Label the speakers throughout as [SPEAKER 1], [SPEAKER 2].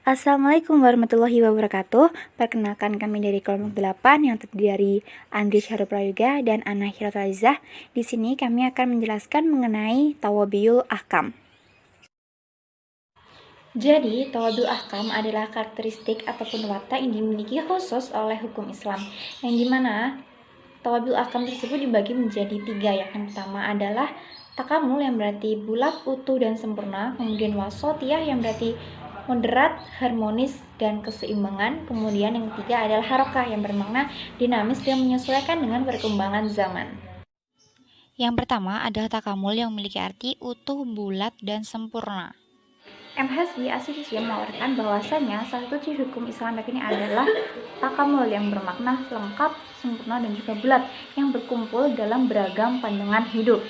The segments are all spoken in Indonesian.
[SPEAKER 1] Assalamualaikum warahmatullahi wabarakatuh. Perkenalkan kami dari kelompok 8 yang terdiri dari Andri Syahrul Prayoga dan Ana Hirotalizah. Di sini kami akan menjelaskan mengenai Tawabiul Ahkam. Jadi, Tawabiul Ahkam adalah karakteristik ataupun watak yang dimiliki khusus oleh hukum Islam, yang dimana Tawabiul Ahkam tersebut dibagi menjadi 3. Yang pertama adalah takamul yang berarti bulat, utuh, dan sempurna. Kemudian wasotiyah yang berarti moderat, harmonis, dan keseimbangan. Kemudian yang ketiga adalah harokah yang bermakna dinamis dan menyesuaikan dengan perkembangan zaman.
[SPEAKER 2] Yang pertama adalah takamul yang memiliki arti utuh, bulat, dan sempurna.
[SPEAKER 1] MHSI Asy-Syafi'i melaporkan bahwasanya salah satu ciri hukum Islam ini adalah takamul yang bermakna lengkap, sempurna, dan juga bulat yang berkumpul dalam beragam pandangan hidup.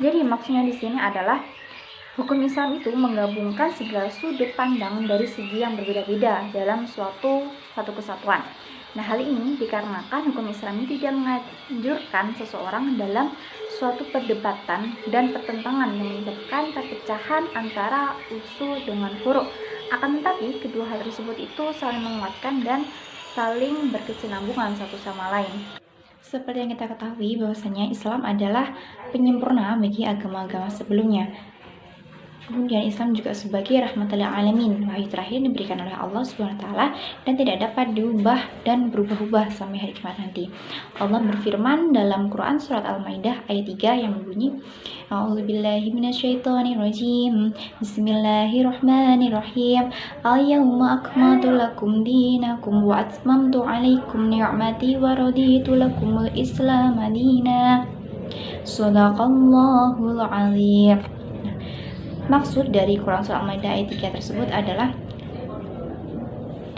[SPEAKER 1] Jadi maksudnya di sini adalah hukum Islam itu menggabungkan segala sudut pandang dari segi yang berbeda-beda dalam suatu kesatuan. Nah, hal ini dikarenakan hukum Islam ini tidak menganjurkan seseorang dalam suatu perdebatan dan pertentangan yang menyebabkan perpecahan antara usul dengan furu'. Akan tetapi, kedua hal tersebut itu saling menguatkan dan saling berkesinambungan satu sama lain. Seperti yang kita ketahui bahwasanya Islam adalah penyempurna bagi agama-agama sebelumnya. Kemudian Islam juga sebagai rahmatan lil alamin, wahyu terakhir diberikan oleh Allah Subhanahu wa taala dan tidak dapat diubah dan berubah-ubah sampai hari kiamat nanti. Allah berfirman dalam Quran surat Al-Maidah ayat 3 yang berbunyi, A'udzubillahi minasyaitonirrajim. Bismillahirrahmanirrahim. Al-yawma akmaltu lakum dinakum wa atmamtu 'alaikum ni'mati wa raditu lakumul Islam madina. Shadaqallahul 'azim. Maksud dari Quran Surah Al-Maidah ayat 3 tersebut adalah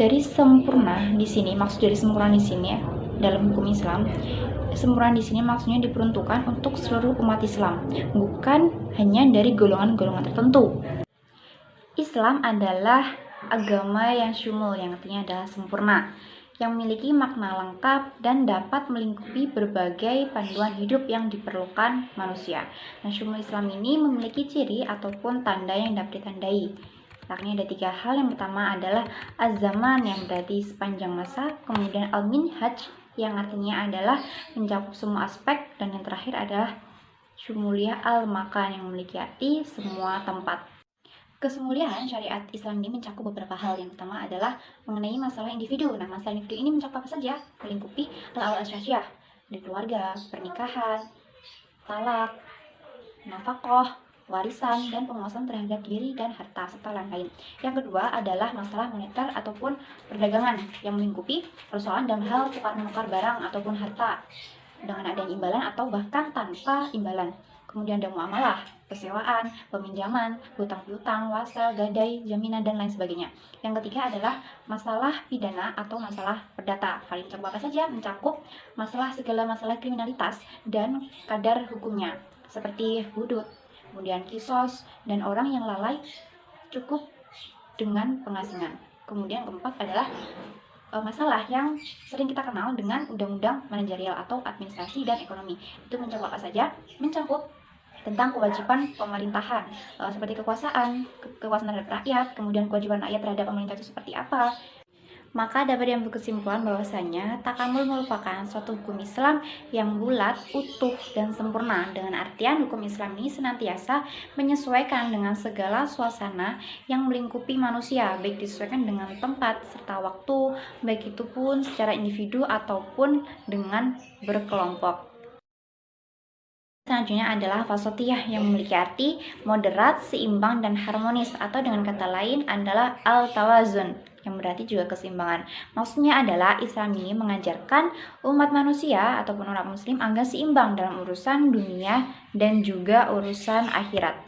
[SPEAKER 1] dari sempurna di sini. Maksud dari sempurna di sini ya, dalam hukum Islam, sempurna di sini maksudnya diperuntukkan untuk seluruh umat Islam, bukan hanya dari golongan-golongan tertentu. Islam adalah agama yang syumul, yang artinya adalah sempurna, yang memiliki makna lengkap dan dapat melingkupi berbagai panduan hidup yang diperlukan manusia. Nah, syumul Islam ini memiliki ciri ataupun tanda yang dapat ditandai. Yakni ada 3 hal. Yang pertama adalah az-zaman yang berarti sepanjang masa, kemudian al-minhaj yang artinya adalah mencakup semua aspek, dan yang terakhir adalah syumuliyah al-makan yang memiliki arti semua tempat. Kesemuliaan syariat Islam ini mencakup beberapa hal. Yang pertama adalah mengenai masalah individu. Nah, masalah individu ini mencakup apa saja? Melingkupi al-awal asyasyah, dari keluarga, pernikahan, talak, nafkah, warisan, dan penguasaan terhadap diri dan harta, serta lain-lain. Yang kedua adalah masalah moneter ataupun perdagangan yang melingkupi persoalan dalam hal tukar-menukar barang ataupun harta dengan adanya imbalan atau bahkan tanpa imbalan. Kemudian ada muamalah, persewaan, peminjaman, hutang piutang, wasal, gadai, jaminan, dan lain sebagainya. Yang ketiga adalah masalah pidana atau masalah perdata. Hal ini mencakup apa saja? Mencakup segala masalah kriminalitas dan kadar hukumnya, seperti hudud, kemudian kisos, dan orang yang lalai cukup dengan pengasingan. Kemudian keempat adalah masalah yang sering kita kenal dengan undang-undang manajerial atau administrasi dan ekonomi. Itu mencakup apa saja? Mencakup tentang kewajiban pemerintahan, seperti kekuasaan terhadap rakyat, kemudian kewajiban rakyat terhadap pemerintah itu seperti apa. Maka dapat diambil kesimpulan bahwasanya takamul merupakan suatu hukum Islam yang bulat, utuh, dan sempurna. Dengan artian hukum Islam ini senantiasa menyesuaikan dengan segala suasana yang melingkupi manusia, baik disesuaikan dengan tempat serta waktu, baik itu pun secara individu ataupun dengan berkelompok. Selanjutnya adalah wasatiyah yang memiliki arti moderat, seimbang, dan harmonis, atau dengan kata lain adalah al-tawazun yang berarti juga keseimbangan. Maksudnya adalah Islam ini mengajarkan umat manusia ataupun orang muslim agar seimbang dalam urusan dunia dan juga urusan akhirat.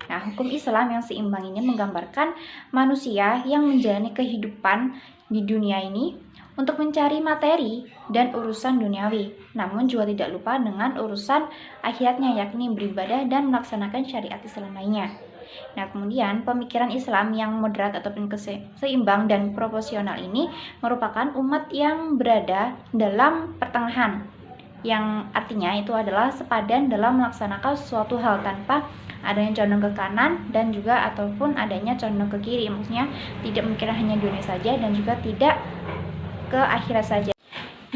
[SPEAKER 1] Nah, hukum Islam yang seimbang ini menggambarkan manusia yang menjalani kehidupan di dunia ini untuk mencari materi dan urusan duniawi, namun juga tidak lupa dengan urusan akhiratnya, yakni beribadah dan melaksanakan syariat Islam lainnya. Nah, kemudian pemikiran Islam yang moderat ataupun seimbang dan proporsional ini merupakan umat yang berada dalam pertengahan, yang artinya itu adalah sepadan dalam melaksanakan suatu hal tanpa adanya condong ke kanan dan juga ataupun adanya condong ke kiri. Maksudnya tidak memikirkan hanya dunia saja dan juga tidak ke akhirat saja.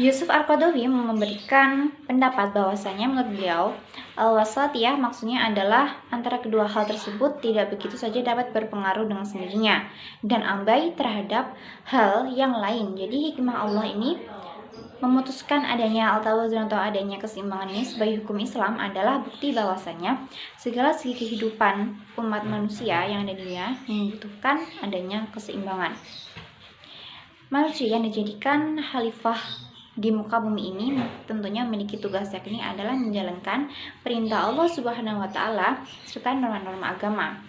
[SPEAKER 1] Yusuf Al-Qaradawi memberikan pendapat bahwasanya menurut beliau al-wasatiyah maksudnya adalah antara kedua hal tersebut tidak begitu saja dapat berpengaruh dengan sendirinya dan abai terhadap hal yang lain. Jadi hikmah Allah ini memutuskan adanya al-tawazun atau adanya keseimbangan ini sebagai hukum Islam adalah bukti bahwasanya segala segi kehidupan umat manusia yang ada di dunia membutuhkan adanya keseimbangan. Manusia yang dijadikan khalifah di muka bumi ini tentunya memiliki tugas yakni adalah menjalankan perintah Allah Subhanahu wa taala serta norma-norma agama.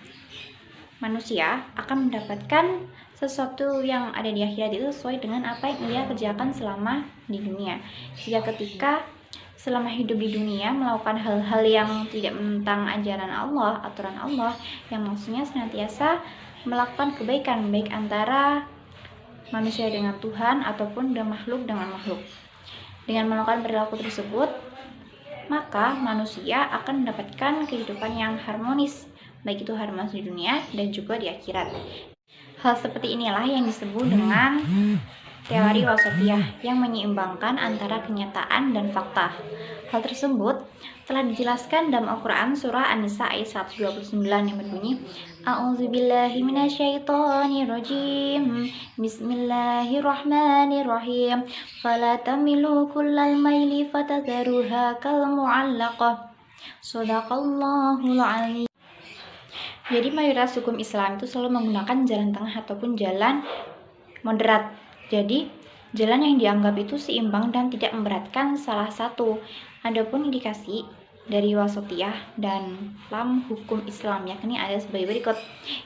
[SPEAKER 1] Manusia akan mendapatkan sesuatu yang ada di akhirat itu sesuai dengan apa yang ia kerjakan selama di dunia. Jika ketika selama hidup di dunia melakukan hal-hal yang tidak menentang ajaran Allah, aturan Allah, yang maksudnya senantiasa melakukan kebaikan baik antara manusia dengan Tuhan ataupun makhluk dengan makhluk. Dengan melakukan perilaku tersebut, maka manusia akan mendapatkan kehidupan yang harmonis, baik itu harmonis di dunia dan juga di akhirat. Hal seperti inilah yang disebut dengan teori wasatiyah yang menyeimbangkan antara kenyataan dan fakta. Hal tersebut telah dijelaskan dalam Al-Quran surah An-Nisa ayat 129 yang berbunyi A'udzubillahi minasyaitonirrajim Bismillahirrahmanirrahim Fala tamilu kullal maili fatadharuha kal mu'allaqah Shadaqallahul azim. Jadi mayoritas hukum Islam itu selalu menggunakan jalan tengah ataupun jalan moderat. Jadi jalan yang dianggap itu seimbang dan tidak memberatkan salah satu. Adapun indikasi dari wasatiyah dan dalam hukum Islam yakni ada sebagai berikut.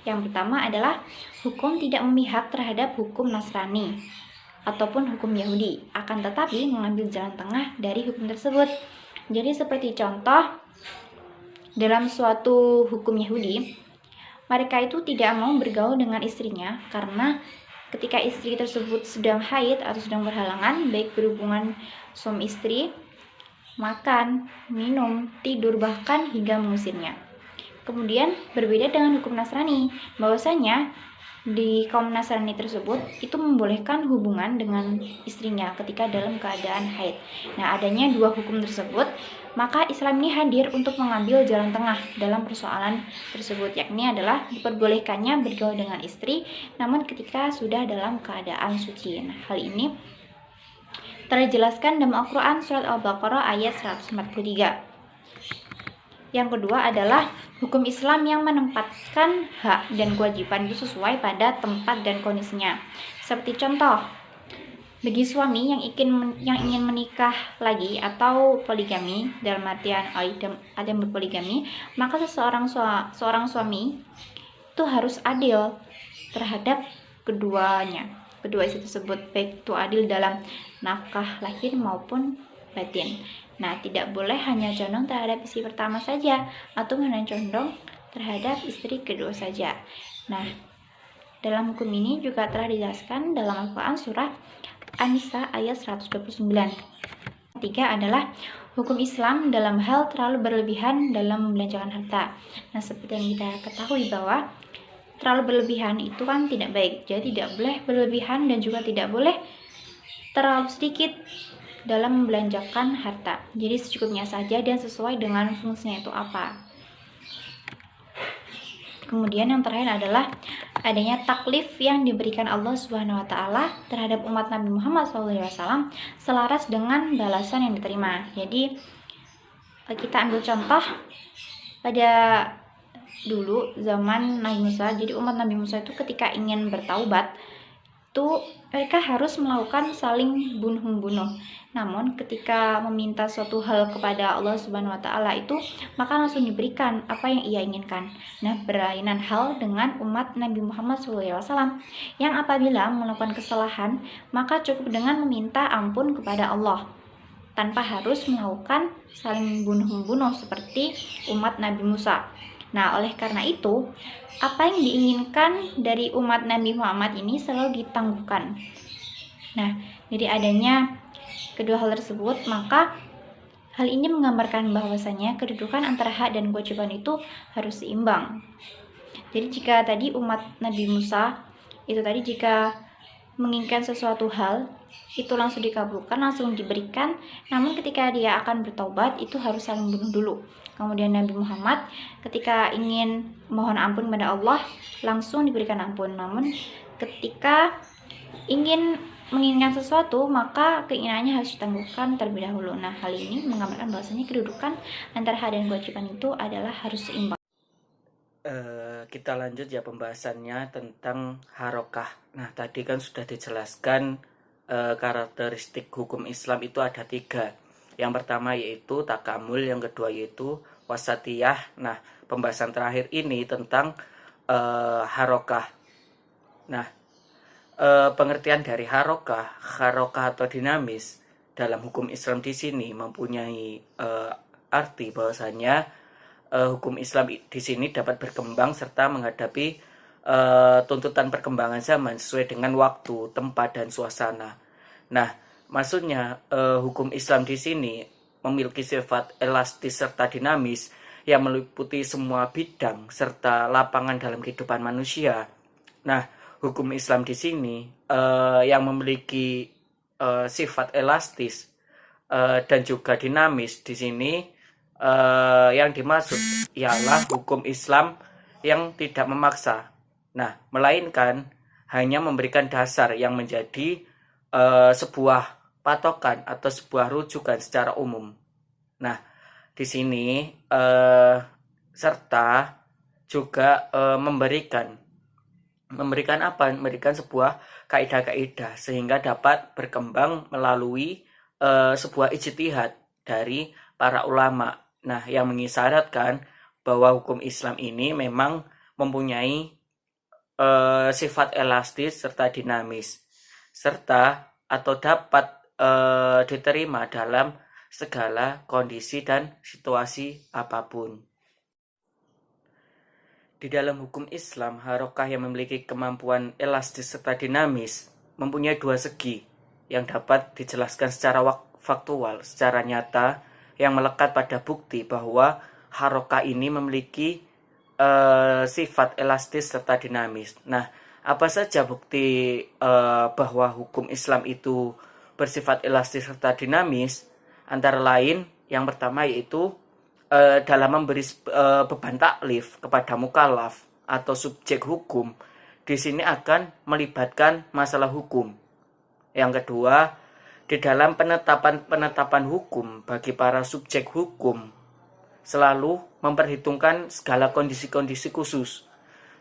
[SPEAKER 1] Yang pertama adalah hukum tidak memihak terhadap hukum Nasrani ataupun hukum Yahudi, akan tetapi mengambil jalan tengah dari hukum tersebut. Jadi seperti contoh dalam suatu hukum Yahudi, mereka itu tidak mau bergaul dengan istrinya karena ketika istri tersebut sedang haid atau sedang berhalangan, baik berhubungan suami istri, makan, minum, tidur, bahkan hingga mengusirnya. Kemudian berbeda dengan hukum Nasrani, bahwasanya di kaum Nasrani tersebut itu membolehkan hubungan dengan istrinya ketika dalam keadaan haid. Nah, adanya dua hukum tersebut, maka Islam ini hadir untuk mengambil jalan tengah dalam persoalan tersebut, yakni adalah diperbolehkannya bergaul dengan istri namun ketika sudah dalam keadaan suci. Nah, hal ini telah dijelaskan dalam Al-Quran surat Al-Baqarah ayat 143. Yang kedua adalah hukum Islam yang menempatkan hak dan kewajiban itu sesuai pada tempat dan kondisinya. Seperti contoh, bagi suami yang ingin menikah lagi atau poligami, dalam artian ada yang berpoligami, maka seorang suami itu harus adil terhadap keduanya. Kedua istri tersebut, baik itu adil dalam nafkah lahir maupun batin. Nah, tidak boleh hanya condong terhadap istri pertama saja atau hanya condong terhadap istri kedua saja. Nah, dalam hukum ini juga telah dijelaskan dalam Al-Quran surah An-Nisa ayat 129. Ketiga adalah hukum Islam dalam hal terlalu berlebihan dalam membelanjakan harta. Nah, seperti yang kita ketahui bahwa terlalu berlebihan itu kan tidak baik. Jadi tidak boleh berlebihan dan juga tidak boleh terlalu sedikit dalam membelanjakan harta. Jadi secukupnya saja dan sesuai dengan fungsinya itu apa. Kemudian yang terakhir adalah adanya taklif yang diberikan Allah Subhanahu wa taala terhadap umat Nabi Muhammad SAW selaras dengan balasan yang diterima. Jadi kita ambil contoh pada dulu zaman Nabi Musa. Jadi umat Nabi Musa itu ketika ingin bertaubat itu mereka harus melakukan saling bunuh-membunuh. Namun ketika meminta suatu hal kepada Allah Subhanahu wa taala itu maka langsung diberikan apa yang ia inginkan. Nah, berlainan hal dengan umat Nabi Muhammad SAW yang apabila melakukan kesalahan maka cukup dengan meminta ampun kepada Allah tanpa harus melakukan saling bunuh-membunuh seperti umat Nabi Musa. Nah, oleh karena itu apa yang diinginkan dari umat Nabi Muhammad ini selalu ditangguhkan. Nah, jadi adanya kedua hal tersebut, maka Hal ini menggambarkan bahwasanya kedudukan antara hak dan kewajiban itu harus seimbang. Jadi jika tadi umat Nabi Musa itu tadi jika menginginkan sesuatu hal itu langsung dikabulkan, langsung diberikan, namun ketika dia akan bertobat itu harus saling bunuh dulu. Kemudian Nabi Muhammad ketika ingin mohon ampun kepada Allah langsung diberikan ampun, namun ketika ingin menginginkan sesuatu maka keinginannya harus ditangguhkan terlebih dahulu. Nah, hal ini menggambarkan bahwasanya kedudukan antara hak dan kewajiban itu adalah harus seimbang.
[SPEAKER 3] Kita lanjut ya pembahasannya tentang harokah. Nah, tadi kan sudah dijelaskan karakteristik hukum Islam itu ada 3. Yang pertama yaitu takamul, yang kedua yaitu wasatiyah. Nah, pembahasan terakhir ini tentang harokah. Nah, pengertian dari harokah atau dinamis dalam hukum Islam di sini mempunyai arti bahwasanya hukum Islam di sini dapat berkembang serta menghadapi tuntutan perkembangan zaman sesuai dengan waktu, tempat, dan suasana. Nah, maksudnya hukum Islam di sini memiliki sifat elastis serta dinamis yang meliputi semua bidang serta lapangan dalam kehidupan manusia. Nah, hukum Islam di sini yang memiliki sifat elastis dan juga dinamis di sini yang dimaksud ialah hukum Islam yang tidak memaksa. Nah, melainkan hanya memberikan dasar yang menjadi sebuah patokan atau sebuah rujukan secara umum. Nah, di sini serta juga memberikan apa? Memberikan sebuah kaidah-kaidah sehingga dapat berkembang melalui sebuah ijtihad dari para ulama. Nah, yang mengisyaratkan bahwa hukum Islam ini memang mempunyai sifat elastis serta dinamis, serta atau dapat diterima dalam segala kondisi dan situasi apapun. Di dalam hukum Islam, harokah yang memiliki kemampuan elastis serta dinamis mempunyai 2 segi yang dapat dijelaskan secara faktual, secara nyata, yang melekat pada bukti bahwa harokah ini memiliki sifat elastis serta dinamis. Nah, apa saja bukti bahwa hukum Islam itu bersifat elastis serta dinamis? Antara lain, yang pertama yaitu dalam memberi beban taklif kepada mukallaf atau subjek hukum, di sini akan melibatkan masalah hukum. Yang kedua, di dalam penetapan hukum bagi para subjek hukum selalu memperhitungkan segala kondisi-kondisi khusus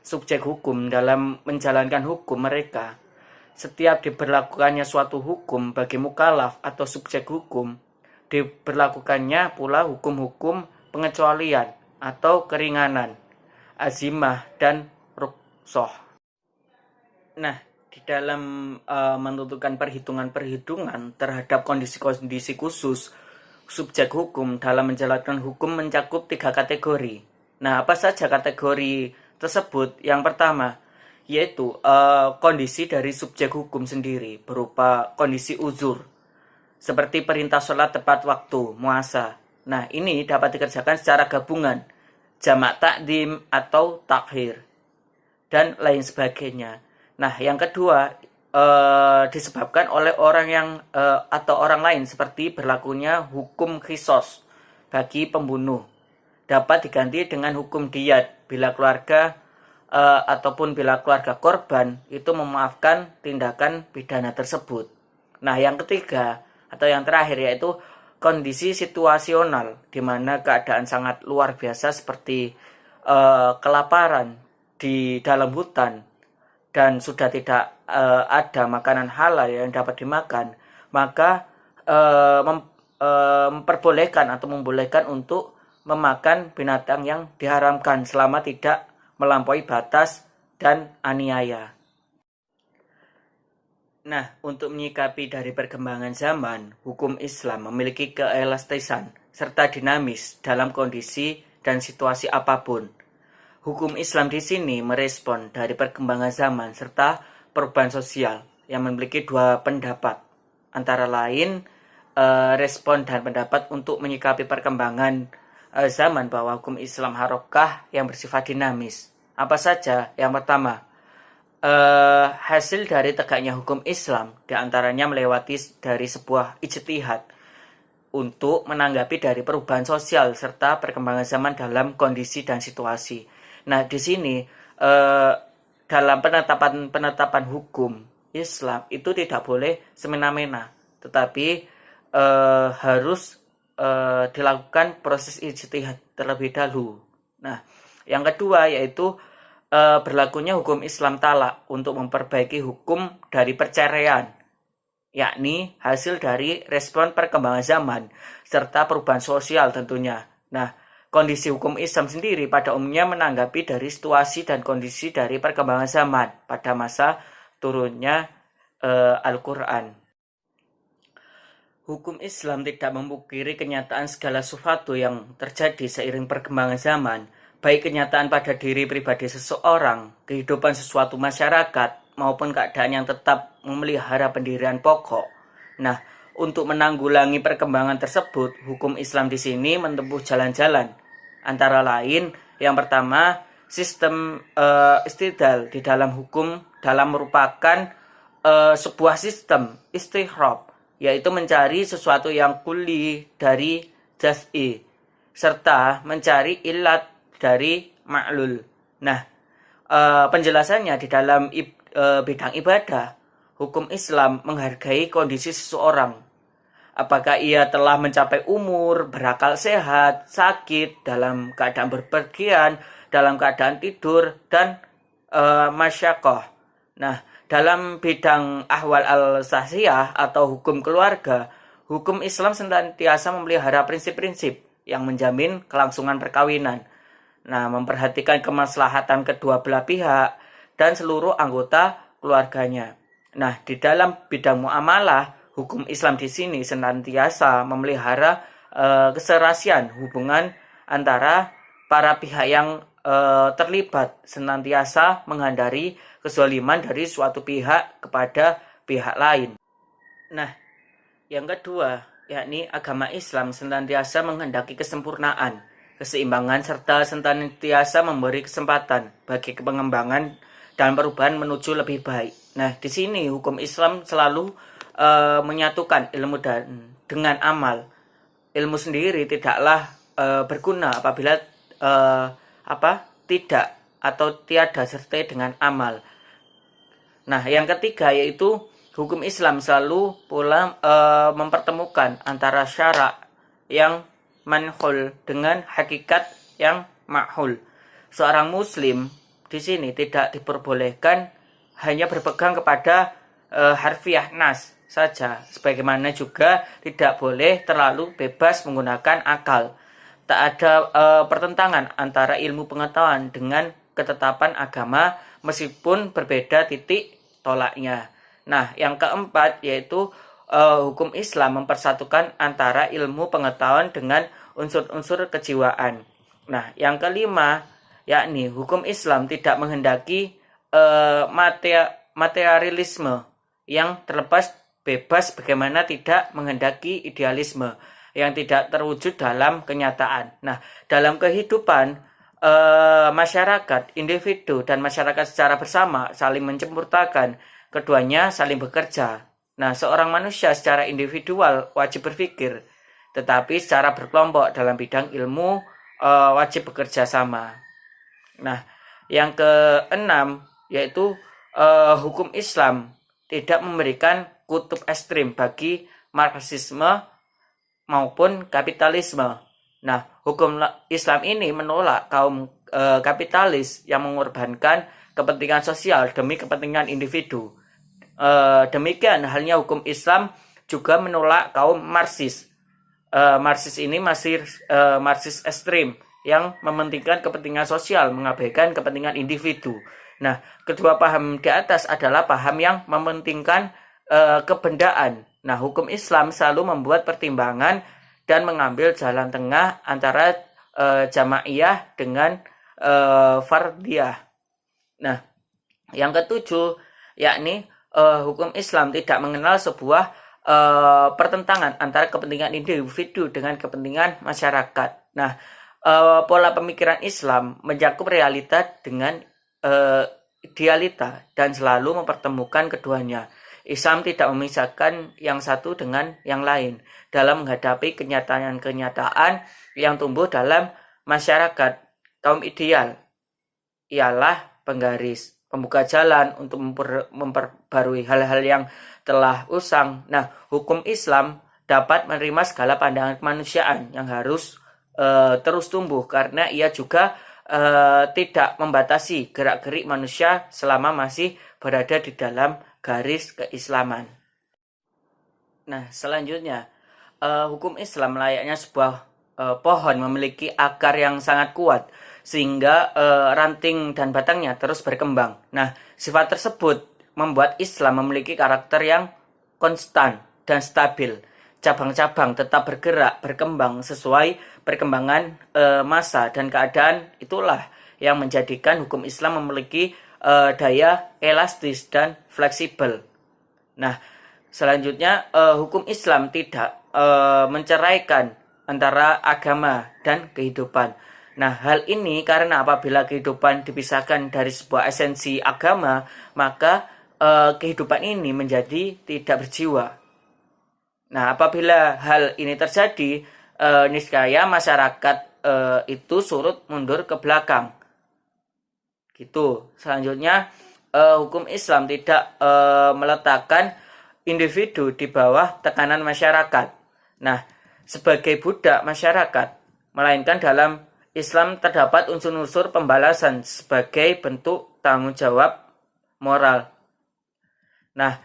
[SPEAKER 3] subjek hukum dalam menjalankan hukum mereka. Setiap diberlakukannya suatu hukum bagi mukallaf atau subjek hukum, diberlakukannya pula hukum-hukum pengecualian atau keringanan, azimah, dan rukhsah. Nah, di dalam menentukan perhitungan terhadap kondisi-kondisi khusus subjek hukum dalam menjalankan hukum mencakup 3 kategori. Nah, apa saja kategori tersebut? Yang pertama yaitu kondisi dari subjek hukum sendiri berupa kondisi uzur seperti perintah sholat tepat waktu, muasa. Nah, ini dapat dikerjakan secara gabungan, jamak takdim atau takhir, dan lain sebagainya. Nah, yang kedua disebabkan oleh orang yang atau orang lain seperti berlakunya hukum qisos bagi pembunuh. Dapat diganti dengan hukum diyat bila keluarga ataupun bila keluarga korban itu memaafkan tindakan pidana tersebut. Nah, yang ketiga atau yang terakhir yaitu kondisi situasional, di mana keadaan sangat luar biasa seperti kelaparan di dalam hutan dan sudah tidak ada makanan halal yang dapat dimakan, maka memperbolehkan atau membolehkan untuk memakan binatang yang diharamkan selama tidak melampaui batas dan aniaya. Nah, untuk menyikapi dari perkembangan zaman, hukum Islam memiliki keelastisan serta dinamis dalam kondisi dan situasi apapun. Hukum Islam di sini merespon dari perkembangan zaman serta perubahan sosial yang memiliki 2 pendapat. Antara lain, respon dan pendapat untuk menyikapi perkembangan zaman bahwa hukum Islam harokah yang bersifat dinamis. Apa saja? Yang pertama, hasil dari tegaknya hukum Islam diantaranya melewati dari sebuah ijtihad untuk menanggapi dari perubahan sosial serta perkembangan zaman dalam kondisi dan situasi. Nah, di sini dalam penetapan hukum Islam itu tidak boleh semena-mena, tetapi harus dilakukan proses ijtihad terlebih dahulu. Nah, yang kedua yaitu berlakunya hukum Islam talak untuk memperbaiki hukum dari perceraian, yakni hasil dari respon perkembangan zaman serta perubahan sosial tentunya. Nah, kondisi hukum Islam sendiri pada umumnya menanggapi dari situasi dan kondisi dari perkembangan zaman pada masa turunnya Al-Quran. Hukum Islam tidak memungkiri kenyataan segala sesuatu yang terjadi seiring perkembangan zaman, baik kenyataan pada diri pribadi seseorang, kehidupan sesuatu masyarakat, maupun keadaan yang tetap memelihara pendirian pokok. Nah, untuk menanggulangi perkembangan tersebut, hukum Islam di sini menempuh jalan-jalan. Antara lain, yang pertama, sistem istidlal di dalam hukum dalam merupakan sebuah sistem istighraq, yaitu mencari sesuatu yang kulli dari jaz'i, serta mencari ilat dari ma'lul. Nah, penjelasannya di dalam bidang ibadah, hukum Islam menghargai kondisi seseorang. Apakah ia telah mencapai umur, berakal sehat, sakit, dalam keadaan berpergian, dalam keadaan tidur, dan masyakoh. Nah, dalam bidang ahwal al-sahsiyah atau hukum keluarga, hukum Islam senantiasa memelihara prinsip-prinsip yang menjamin kelangsungan perkawinan. Nah, memperhatikan kemaslahatan kedua belah pihak dan seluruh anggota keluarganya. Nah, di dalam bidang muamalah, hukum Islam di sini senantiasa memelihara keserasian hubungan antara para pihak yang terlibat, senantiasa menghindari kezaliman dari suatu pihak kepada pihak lain. Nah, yang kedua, yakni agama Islam senantiasa menghendaki kesempurnaan, keseimbangan, serta senantiasa memberi kesempatan bagi pengembangan dan perubahan menuju lebih baik. Nah, di sini hukum Islam selalu menyatukan ilmu dengan amal. Ilmu sendiri tidaklah berguna apabila tidak atau tiada sertai dengan amal. Nah, yang ketiga yaitu hukum Islam selalu pula mempertemukan antara syarak yang manhul dengan hakikat yang ma'hul. Seorang muslim di sini tidak diperbolehkan hanya berpegang kepada harfiah nas saja, sebagaimana juga tidak boleh terlalu bebas menggunakan akal. Tak ada pertentangan antara ilmu pengetahuan dengan ketetapan agama meskipun berbeda titik tolaknya. Nah, yang keempat yaitu hukum Islam mempersatukan antara ilmu pengetahuan dengan unsur-unsur kejiwaan. Nah, yang kelima yakni hukum Islam tidak menghendaki materialisme yang terlepas bebas, bagaimana tidak menghendaki idealisme yang tidak terwujud dalam kenyataan. Nah, dalam kehidupan masyarakat, individu dan masyarakat secara bersama saling mencempurtakan, keduanya saling bekerja. Nah, seorang manusia secara individual wajib berpikir, tetapi secara berkelompok dalam bidang ilmu wajib bekerja sama. Nah, yang keenam yaitu hukum Islam tidak memberikan kutub ekstrim bagi Marxisme maupun kapitalisme. Nah, hukum Islam ini menolak kaum kapitalis yang mengorbankan kepentingan sosial demi kepentingan individu. Demikian halnya hukum Islam juga menolak kaum Marxis. Marxis ini masih Marxis ekstrim yang mementingkan kepentingan sosial, mengabaikan kepentingan individu. Nah, kedua paham di atas adalah paham yang mementingkan kebendaan. Nah, hukum Islam selalu membuat pertimbangan dan mengambil jalan tengah antara jamaiyah dengan fardiyah. Nah, yang ketujuh yakni hukum Islam tidak mengenal sebuah pertentangan antara kepentingan individu dengan kepentingan masyarakat. Nah, pola pemikiran Islam mencakup realita dengan idealita dan selalu mempertemukan keduanya. Islam tidak memisahkan yang satu dengan yang lain dalam menghadapi kenyataan-kenyataan yang tumbuh dalam masyarakat. Kaum ideal ialah penggaris, pembuka jalan untuk memperbarui hal-hal yang telah usang. Nah, hukum Islam dapat menerima segala pandangan kemanusiaan yang harus terus tumbuh karena ia juga tidak membatasi gerak-gerik manusia selama masih berada di dalam garis keislaman. Nah, selanjutnya, hukum Islam layaknya sebuah pohon memiliki akar yang sangat kuat sehingga ranting dan batangnya terus berkembang. Nah, sifat tersebut membuat Islam memiliki karakter yang konstan dan stabil. Cabang-cabang tetap bergerak, berkembang sesuai perkembangan masa dan keadaan. Itulah yang menjadikan hukum Islam memiliki daya elastis dan fleksibel. Nah, selanjutnya hukum Islam tidak menceraikan antara agama dan kehidupan. Nah, hal ini karena apabila kehidupan dipisahkan dari sebuah esensi agama, maka kehidupan ini menjadi tidak berjiwa. Nah, apabila hal ini terjadi, niscaya masyarakat itu surut mundur ke belakang. Gitu. Selanjutnya, hukum Islam tidak meletakkan individu di bawah tekanan masyarakat. Nah, sebagai budak masyarakat, melainkan dalam Islam terdapat unsur-unsur pembalasan sebagai bentuk tanggung jawab moral. Nah,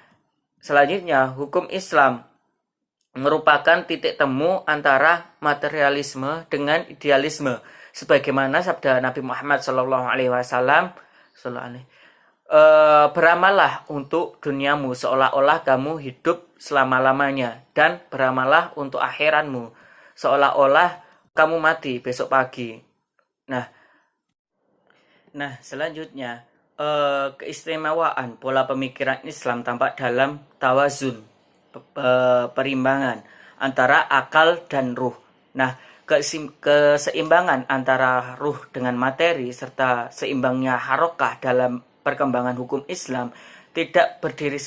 [SPEAKER 3] selanjutnya hukum Islam merupakan titik temu antara materialisme dengan idealisme, sebagaimana sabda Nabi Muhammad SAW, beramallah untuk duniamu seolah-olah kamu hidup selama-lamanya, dan beramallah untuk akhiratmu seolah-olah kamu mati besok pagi. Nah, selanjutnya keistimewaan pola pemikiran Islam tampak dalam tawazun, perimbangan antara akal dan ruh. Nah, keseimbangan antara ruh dengan materi serta seimbangnya harokah dalam perkembangan hukum Islam tidak berdiri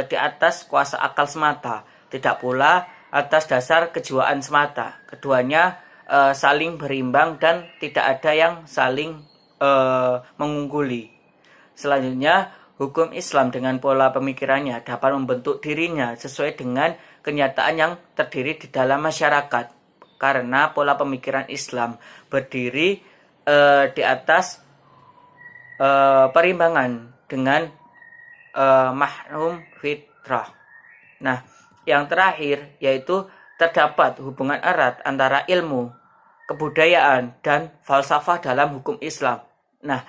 [SPEAKER 3] di atas kuasa akal semata, tidak pula atas dasar kejiwaan semata. Keduanya saling berimbang dan tidak ada yang saling mengungguli. Selanjutnya, hukum Islam dengan pola pemikirannya dapat membentuk dirinya sesuai dengan kenyataan yang terdiri di dalam masyarakat. Karena pola pemikiran Islam berdiri di atas perimbangan dengan mahrum fitrah. Nah, yang terakhir yaitu terdapat hubungan erat antara ilmu, kebudayaan, dan falsafah dalam hukum Islam. Nah,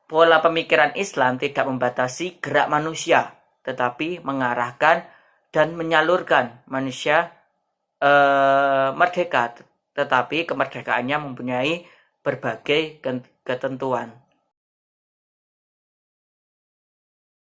[SPEAKER 3] pola pemikiran Islam tidak membatasi gerak manusia, tetapi mengarahkan dan menyalurkan manusia merdeka, tetapi kemerdekaannya mempunyai berbagai ketentuan.